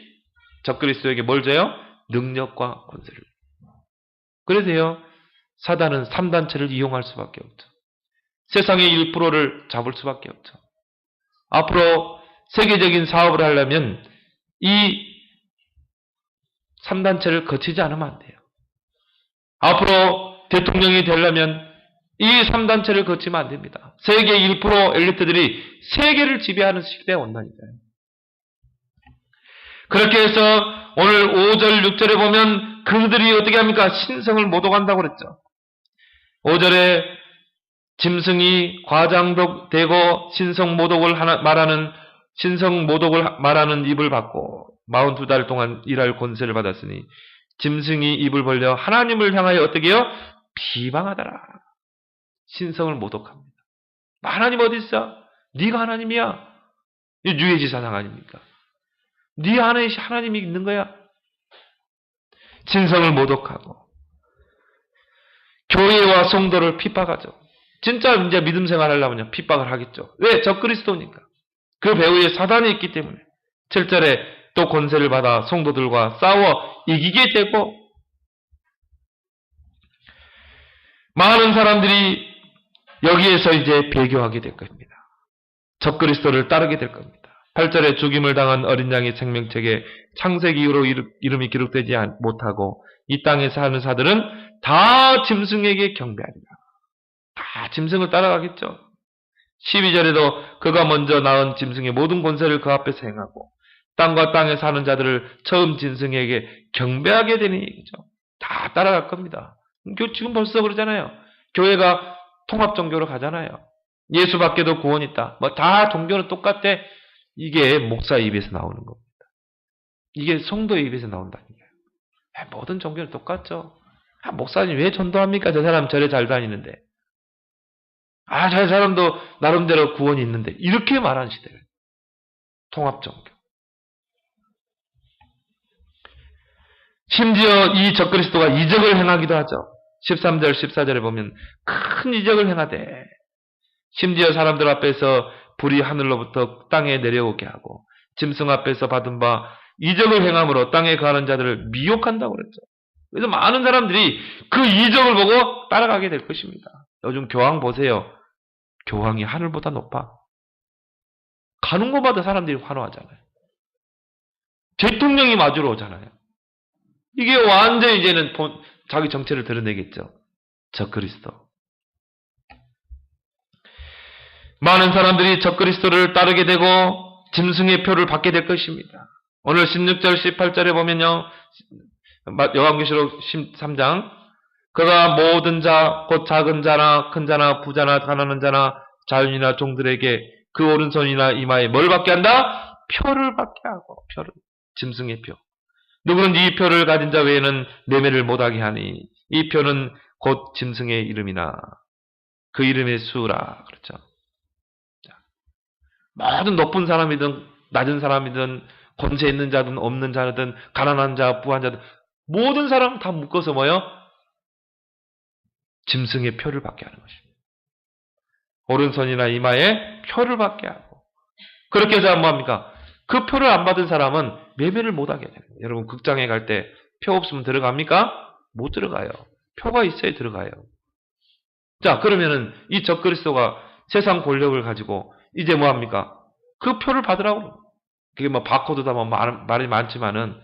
적그리스도에게 뭘 줘요? 능력과 권세를. 그래서요, 사단은 3단체를 이용할 수밖에 없죠. 세상의 1%를 잡을 수밖에 없죠. 앞으로 세계적인 사업을 하려면 이 3단체를 거치지 않으면 안 돼요. 앞으로 대통령이 되려면 이 3단체를 거치면 안 됩니다. 세계 1% 엘리트들이 세계를 지배하는 시대에 온다니까요. 그렇게 해서 오늘 5절, 6절에 보면 그들이 어떻게 합니까? 신성을 모독한다고 그랬죠. 5절에 짐승이 과장되고 신성 모독을 말하는 입을 받고 42달 동안 일할 권세를 받았으니 짐승이 입을 벌려 하나님을 향하여 어떻게 해요? 비방하더라. 신성을 모독합니다. 하나님 어디 있어? 네가 하나님이야. 이 유해지사상 아닙니까? 네 안에 하나님이 있는 거야. 신성을 모독하고 교회와 성도를 핍박하죠. 진짜 이제 믿음 생활하려면 핍박을 하겠죠. 왜? 적그리스도니까. 그 배후에 사단이 있기 때문에 7절에 또 권세를 받아 성도들과 싸워 이기게 되고 많은 사람들이 여기에서 이제 배교하게 될 겁니다. 적그리스도를 따르게 될 겁니다. 8절에 죽임을 당한 어린 양의 생명책에 창세기 이후로 이름이 기록되지 못하고 이 땅에 사는 자들은 다 짐승에게 경배하리라. 다 짐승을 따라가겠죠. 12절에도 그가 먼저 낳은 짐승의 모든 권세를 그 앞에서 행하고 땅과 땅에 사는 자들을 처음 짐승에게 경배하게 되는 얘기죠. 다 따라갈 겁니다. 지금 벌써 그러잖아요. 교회가 통합종교로 가잖아요. 예수 밖에도 구원 있다. 뭐 다 종교는 똑같대. 이게 목사 입에서 나오는 겁니다. 이게 성도의 입에서 나온다는 거예요. 모든 종교는 똑같죠. 목사님 왜 전도합니까? 저 사람 절에 잘 다니는데. 저 사람도 나름대로 구원이 있는데. 이렇게 말하는 시대예요. 통합종교. 심지어 이 적그리스도가 이적을 행하기도 하죠. 13절, 14절에 보면 큰 이적을 행하되 심지어 사람들 앞에서 불이 하늘로부터 땅에 내려오게 하고 짐승 앞에서 받은 바 이적을 행함으로 땅에 가는 자들을 미혹한다고 그랬죠. 그래서 많은 사람들이 그 이적을 보고 따라가게 될 것입니다. 요즘 교황 보세요. 교황이 하늘보다 높아. 가는 곳마다 사람들이 환호하잖아요. 대통령이 맞으러 오잖아요. 이게 완전히 이제는 자기 정체를 드러내겠죠. 적그리스도. 많은 사람들이 적그리스도를 따르게 되고 짐승의 표를 받게 될 것입니다. 오늘 16절, 18절에 보면요. 요한계시록 13장 그가 모든 자, 곧 작은 자나 큰 자나 부자나 가난한 자나 자유인이나 종들에게 그 오른손이나 이마에 뭘 받게 한다? 표를 받게 하고 표를. 짐승의 표. 누구는 이 표를 가진 자 외에는 매매를 못하게 하니 이 표는 곧 짐승의 이름이나 그 이름의 수라. 그렇죠. 모든 높은 사람이든 낮은 사람이든 권세 있는 자든 없는 자든 가난한 자, 부한 자든 모든 사람 다 묶어서 뭐요? 짐승의 표를 받게 하는 것입니다. 오른손이나 이마에 표를 받게 하고 그렇게 해서 뭐합니까? 그 표를 안 받은 사람은 매매를 못하게 돼요. 여러분 극장에 갈 때 표 없으면 들어갑니까? 못 들어가요. 표가 있어야 들어가요. 자 그러면은 이 적그리스도가 세상 권력을 가지고 이제 뭐합니까? 그 표를 받으라고. 그게 뭐 바코드다 뭐 말이 많지만은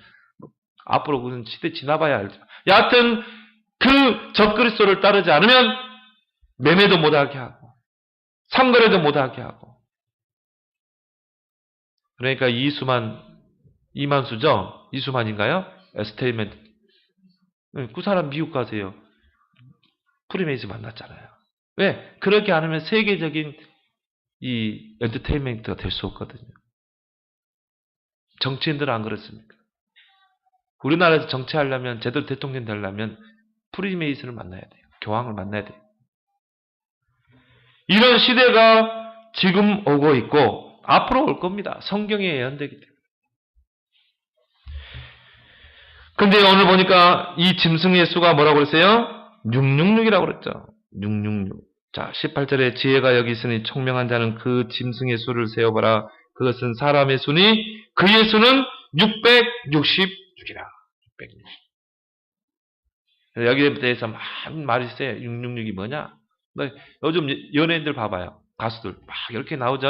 앞으로 무슨 시대 지나봐야 알죠. 여하튼 그 적그리스도를 따르지 않으면 매매도 못하게 하고 상거래도 못하게 하고. 그러니까 이만수죠? 이수만인가요? 에스테이먼트. 그 사람 미국 가세요. 프리메이즈 만났잖아요. 왜? 그렇게 안 하면 세계적인 이 엔터테인먼트가 될 수 없거든요. 정치인들은 안 그렇습니까? 우리나라에서 정치하려면 제대로 대통령 되려면 프리메이슨을 만나야 돼요. 교황을 만나야 돼요. 이런 시대가 지금 오고 있고 앞으로 올 겁니다. 성경에 예언되기 때문에. 근데 오늘 보니까 이 짐승의 수가 뭐라고 그랬어요? 666이라고 그랬죠. 666. 자, 18절에 지혜가 여기 있으니 총명한 자는 그 짐승의 수를 세어봐라. 그것은 사람의 수니 그의 수는 666이라. 666. 여기에 대해서 많은 말이 있어요. 666이 뭐냐? 요즘 연예인들 봐봐요. 가수들 막 이렇게 나오죠?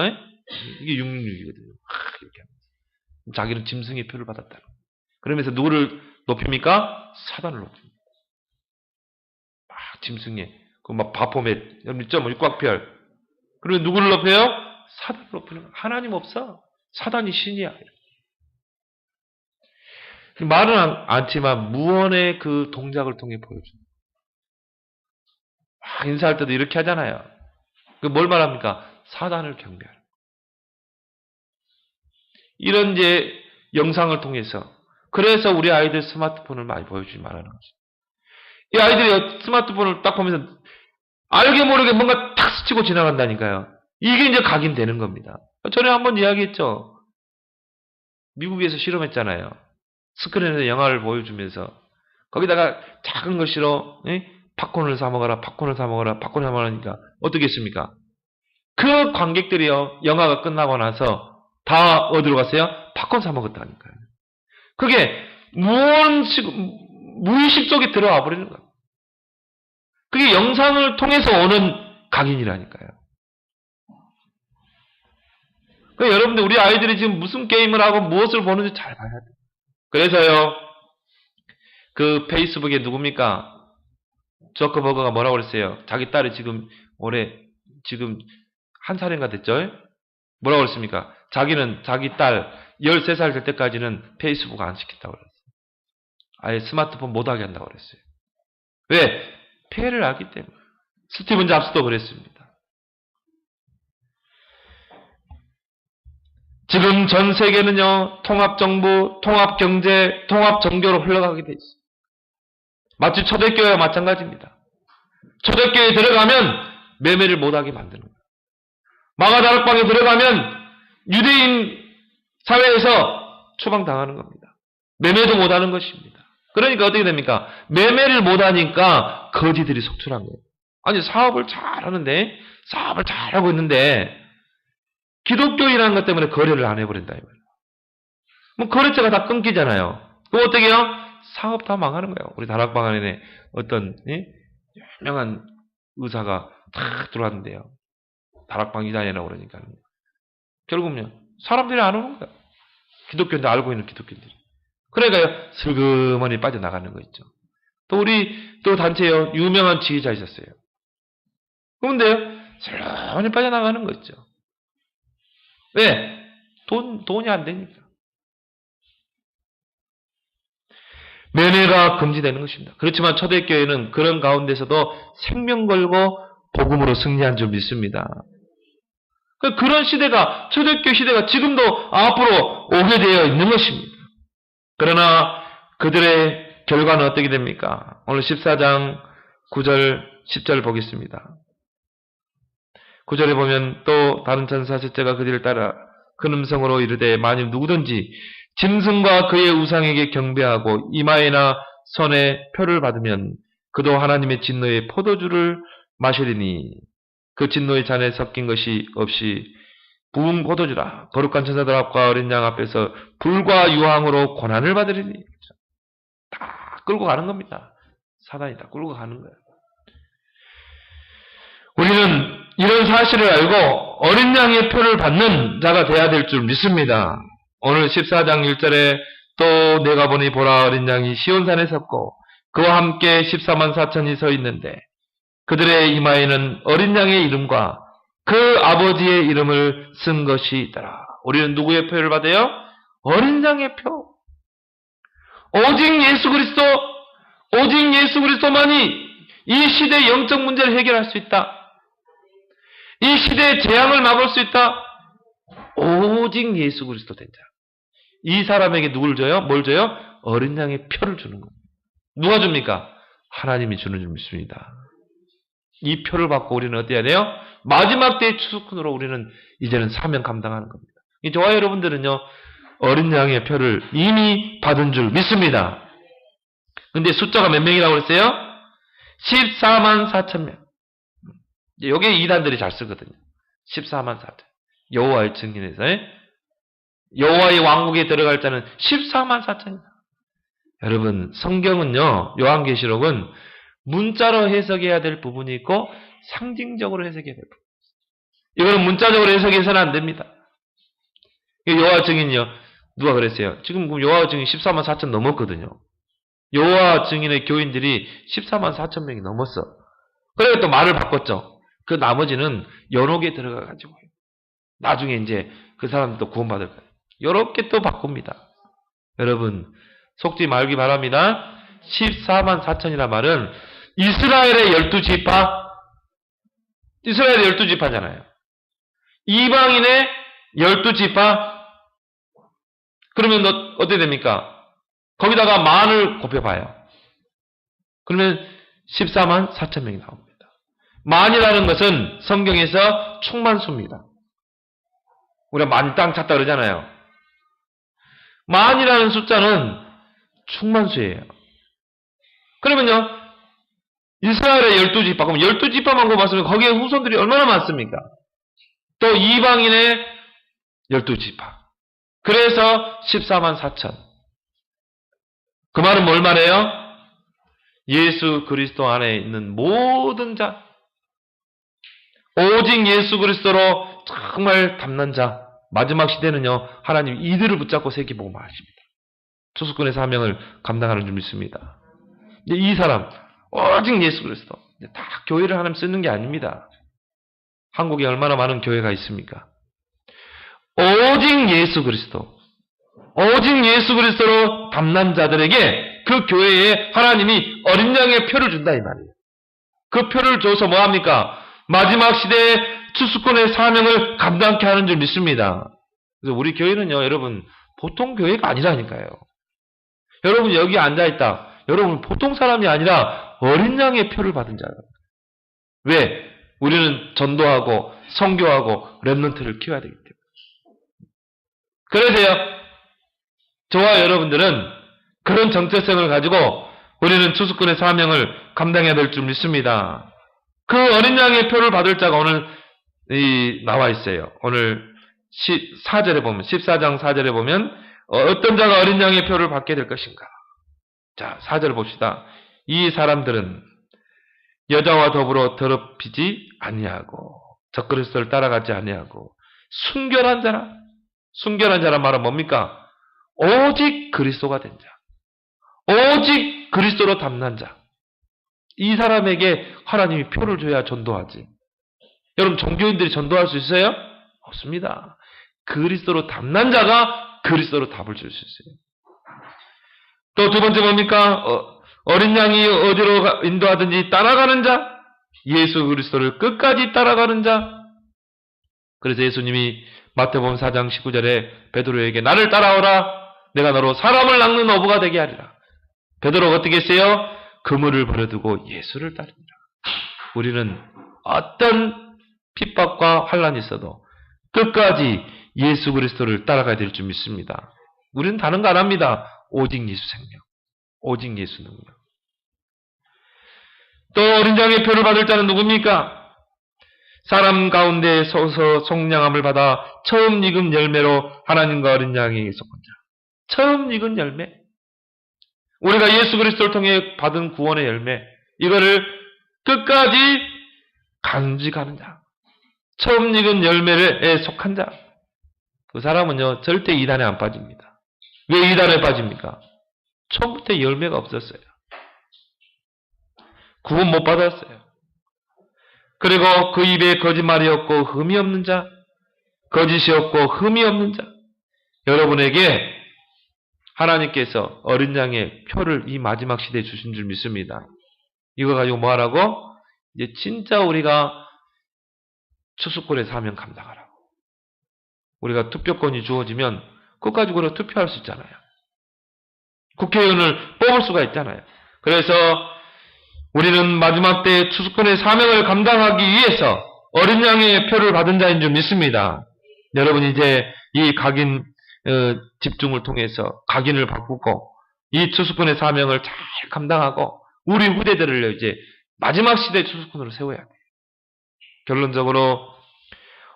이게 666이거든요. 이렇게 하면서. 자기는 짐승의 표를 받았다. 그러면서 누구를 높입니까? 사단을 높입니다. 막 짐승의 막 바포맷 여러분 있죠? 뭐 육각별. 그리고 누구를 높여요? 사단을 높이는 거예요. 하나님 없어. 사단이 신이야. 말은 않지만 무언의 그 동작을 통해 보여줍니다. 인사할 때도 이렇게 하잖아요. 뭘 말합니까? 사단을 경배하는. 이런 이제 영상을 통해서 그래서 우리 아이들 스마트폰을 많이 보여주지 말라는 거죠. 이 아이들이 스마트폰을 딱 보면서 알게 모르게 뭔가 탁 스치고 지나간다니까요. 이게 이제 각인되는 겁니다. 전에 한번 이야기했죠. 미국에서 실험했잖아요. 스크린에서 영화를 보여주면서 거기다가 작은 글씨로 팝콘을 사 먹어라, 팝콘을 사 먹어라, 팝콘을 사 먹으니까 어떻게 했습니까? 그 관객들이요, 영화가 끝나고 나서 다 어디로 갔어요? 팝콘 사 먹었다니까요. 그게 무의식 속에 들어와 버리는 거예요. 그게 영상을 통해서 오는 각인이라니까요. 그러니까 여러분들 우리 아이들이 지금 무슨 게임을 하고 무엇을 보는지 잘 봐야 돼요. 그래서요, 그 페이스북에 누굽니까? 저커버거가 뭐라고 그랬어요? 자기 딸이 지금 지금 1살인가 됐죠? 뭐라고 그랬습니까? 자기는 자기 딸 13살 될 때까지는 페이스북 안 시켰다고 그랬어요. 아예 스마트폰 못 하게 한다고 그랬어요. 왜? 폐해를 알기 때문에. 스티븐 잡스도 그랬습니다. 지금 전 세계는요, 통합정부, 통합경제, 통합정교로 흘러가게 돼 있어요. 마치 초대교회와 마찬가지입니다. 초대교회에 들어가면 매매를 못하게 만드는 거예요. 마가다락방에 들어가면 유대인 사회에서 추방당하는 겁니다. 매매도 못하는 것입니다. 그러니까 어떻게 됩니까? 매매를 못하니까 거지들이 속출한 거예요. 아니 사업을 잘하는데 사업을 잘하고 있는데 기독교인이라는 것 때문에 거래를 안 해버린다 이 말이에요. 뭐 거래처가 다 끊기잖아요. 그럼 어떻게 해요? 사업 다 망하는 거예요. 우리 다락방 안에 어떤 유명한 의사가 탁 들어왔는데요. 다락방 이단이라고 그러니까 결국은요 사람들이 안 오는 거예요. 기독교인들 알고 있는 기독교인들이. 그러니까요 슬그머니 빠져나가는 거 있죠. 또 우리 또 단체에 유명한 지휘자 있었어요. 그런데요 슬그머니 빠져나가는 거 있죠. 왜? 돈이 안 되니까. 매매가 금지되는 것입니다. 그렇지만 초대교회는 그런 가운데서도 생명 걸고 복음으로 승리한 줄 믿습니다. 그런 시대가 초대교회 시대가 지금도 앞으로 오게 되어 있는 것입니다. 그러나 그들의 결과는 어떻게 됩니까? 오늘 14장 9절 10절 보겠습니다. 9절에 보면 또 다른 천사 셋째가 그들을 따라 큰 음성으로 이르되 만일 누구든지 짐승과 그의 우상에게 경배하고 이마에나 손에 표를 받으면 그도 하나님의 진노의 포도주를 마시리니 그 진노의 잔에 섞인 것이 없이 부은 포도주라. 거룩한 천사들 앞과 어린 양 앞에서 불과 유황으로 고난을 받으리니. 다 끌고 가는 겁니다. 사단이 다 끌고 가는 거예요. 우리는 이런 사실을 알고 어린 양의 표를 받는 자가 돼야 될 줄 믿습니다. 오늘 14장 1절에 또 내가 보니 보라 어린 양이 시온산에 섰고 그와 함께 14만 4천이 서 있는데 그들의 이마에는 어린 양의 이름과 그 아버지의 이름을 쓴 것이 있더라. 우리는 누구의 표를 받아요? 어린 양의 표. 오직 예수 그리스도만이 이 시대의 영적 문제를 해결할 수 있다. 이 시대의 재앙을 막을 수 있다. 오직 예수 그리스도 된 자. 이 사람에게 누굴 줘요? 뭘 줘요? 어린 양의 표를 주는 겁니다. 누가 줍니까? 하나님이 주는 줄 믿습니다. 이 표를 받고 우리는 어떻게 해야 돼요? 마지막 때의 추수꾼으로 우리는 이제는 사명 감당하는 겁니다. 저와 여러분들은요, 어린 양의 표를 이미 받은 줄 믿습니다. 근데 숫자가 몇 명이라고 그랬어요? 14만 4천 명. 여기에 이단들이 잘 쓰거든요. 14만 4천. 여호와의 증인에서 여호와의 왕국에 들어갈 자는 14만 4천이다. 여러분 성경은요. 요한계시록은 문자로 해석해야 될 부분이 있고 상징적으로 해석해야 될 부분. 이거는 문자적으로 해석해서는 안 됩니다. 여호와 증인이요. 누가 그랬어요? 지금 여호와 증인 14만 4천 넘었거든요. 여호와 증인의 교인들이 14만 4천 명이 넘었어. 그래서 또 말을 바꿨죠. 그 나머지는 연옥에 들어가가지고 나중에 이제 그 사람도 구원받을 거예요. 이렇게 또 바꿉니다. 여러분 속지 말기 바랍니다. 14만 4천이란 말은 이스라엘의 12지파, 이스라엘의 12지파잖아요. 이방인의 12지파, 그러면 어떻게 됩니까? 거기다가 만을 곱해봐요. 그러면 14만 4천 명이 나옵니다. 만이라는 것은 성경에서 충만수입니다. 우리가 만 땅 찾다 그러잖아요. 만이라는 숫자는 충만수예요. 그러면요, 이스라엘의 12지파, 그럼 12지파만 곱았으면 거기에 후손들이 얼마나 많습니까? 또 이방인의 12지파. 그래서 14만 4천. 그 말은 뭘 말해요? 예수 그리스도 안에 있는 모든 자, 오직 예수 그리스도로 정말 담는 자, 마지막 시대는요, 하나님 이들을 붙잡고 세기보고 말하십니다. 추수꾼의 사명을 감당하는 줄 믿습니다. 이 사람, 오직 예수 그리스도. 다 교회를 하나님 쓰는 게 아닙니다. 한국에 얼마나 많은 교회가 있습니까? 오직 예수 그리스도. 오직 예수 그리스도로 담난 자들에게 그 교회에 하나님이 어린 양의 표를 준다 이 말이에요. 그 표를 줘서 뭐합니까? 마지막 시대에 추수꾼의 사명을 감당케 하는 줄 믿습니다. 그래서 우리 교회는요, 여러분, 보통 교회가 아니라니까요. 여러분 여기 앉아있다. 여러분 보통 사람이 아니라 어린 양의 표를 받은 자예요. 왜? 우리는 전도하고 선교하고 렘넌트를 키워야 되기 때문에. 그래서요, 저와 여러분들은 그런 정체성을 가지고 우리는 추수꾼의 사명을 감당해야 될 줄 믿습니다. 그 어린 양의 표를 받을 자가 오늘 나와 있어요. 오늘 4절에 보면, 14장 4절에 보면 어떤 자가 어린 양의 표를 받게 될 것인가. 자, 4절 봅시다. 이 사람들은 여자와 더불어 더럽히지 아니하고 적그리스도를 따라가지 아니하고 순결한 자라. 순결한 자란 말은 뭡니까? 오직 그리스도가 된 자. 오직 그리스도로 담난 자. 이 사람에게 하나님이 표를 줘야 전도하지. 여러분, 종교인들이 전도할 수 있어요? 없습니다. 그리스도로 담난 자가 그리스도로 답을 줄 수 있어요. 또 두 번째 뭡니까? 어린 양이 어디로 인도하든지 따라가는 자. 예수 그리스도를 끝까지 따라가는 자. 그래서 예수님이 마태복음 4장 19절에 베드로에게 나를 따라오라. 내가 너로 사람을 낚는 어부가 되게 하리라. 베드로가 어떻게 했어요? 그물을 버려두고 예수를 따릅니다. 우리는 어떤 핍박과 환란이 있어도 끝까지 예수 그리스도를 따라가야 될 줄 믿습니다. 우리는 다른 거 안 합니다. 오직 예수 생명, 오직 예수 능력. 또 어린 양의 표를 받을 자는 누굽니까? 사람 가운데 서서 속량함을 받아 처음 익은 열매로 하나님과 어린 양에게 속한 자. 처음 익은 열매. 우리가 예수 그리스도를 통해 받은 구원의 열매, 이거를 끝까지 간직하는 자. 처음 익은 열매에 속한 자. 그 사람은요, 절대 이단에 안 빠집니다. 왜 이단에 빠집니까? 처음부터 열매가 없었어요. 구원 못 받았어요. 그리고 그 입에 거짓말이 없고 흠이 없는 자, 거짓이 없고 흠이 없는 자. 여러분에게 하나님께서 어린 양의 표를 이 마지막 시대에 주신 줄 믿습니다. 이거 가지고 뭐 하라고? 이제 진짜 우리가 추수꾼의 사명 감당하라고. 우리가 투표권이 주어지면 그것 가지고 우리가 투표할 수 있잖아요. 국회의원을 뽑을 수가 있잖아요. 그래서 우리는 마지막 때 추수꾼의 사명을 감당하기 위해서 어린 양의 표를 받은 자인 줄 믿습니다. 여러분 이제 이 각인 집중을 통해서 각인을 바꾸고 이 추수꾼의 사명을 잘 감당하고 우리 후대들을 이제 마지막 시대 추수꾼으로 세워야 돼요. 결론적으로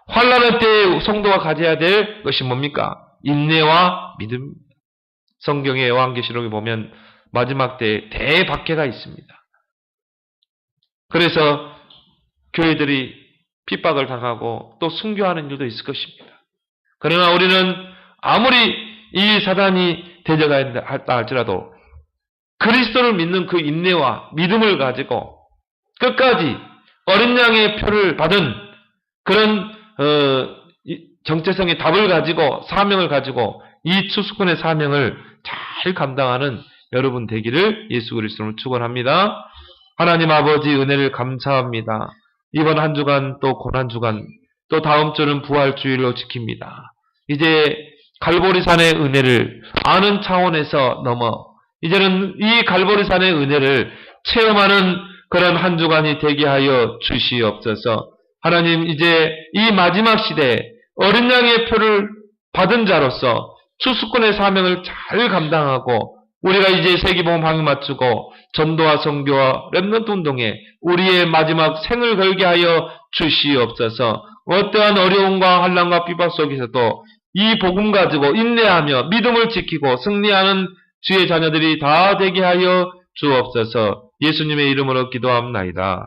환란의 때에 성도가 가져야 될 것이 뭡니까? 인내와 믿음. 성경의 요한계시록에 보면 마지막 때에 대박해가 있습니다. 그래서 교회들이 핍박을 당하고 또 순교하는 일도 있을 것입니다. 그러나 우리는 아무리 이 사단이 대적하였다 할지라도 그리스도를 믿는 그 인내와 믿음을 가지고 끝까지 어린 양의 표를 받은 그런 정체성의 답을 가지고 사명을 가지고 이 추수꾼의 사명을 잘 감당하는 여러분 되기를 예수 그리스도로 축원합니다. 하나님 아버지 은혜를 감사합니다. 이번 한 주간 또 고난주간 또 다음 주는 부활주일로 지킵니다. 이제 갈보리산의 은혜를 아는 차원에서 넘어 이제는 이 갈보리산의 은혜를 체험하는 그런 한 주간이 되게 하여 주시옵소서. 하나님 이제 이 마지막 시대에 어린 양의 표를 받은 자로서 추수꾼의 사명을 잘 감당하고 우리가 이제 세기복음 방위 맞추고 전도와 선교와 렘넌트 운동에 우리의 마지막 생을 걸게 하여 주시옵소서. 어떠한 어려움과 환난과 비박 속에서도 이 복음 가지고 인내하며 믿음을 지키고 승리하는 주의 자녀들이 다 되게 하여 주옵소서. 예수님의 이름으로 기도합나이다.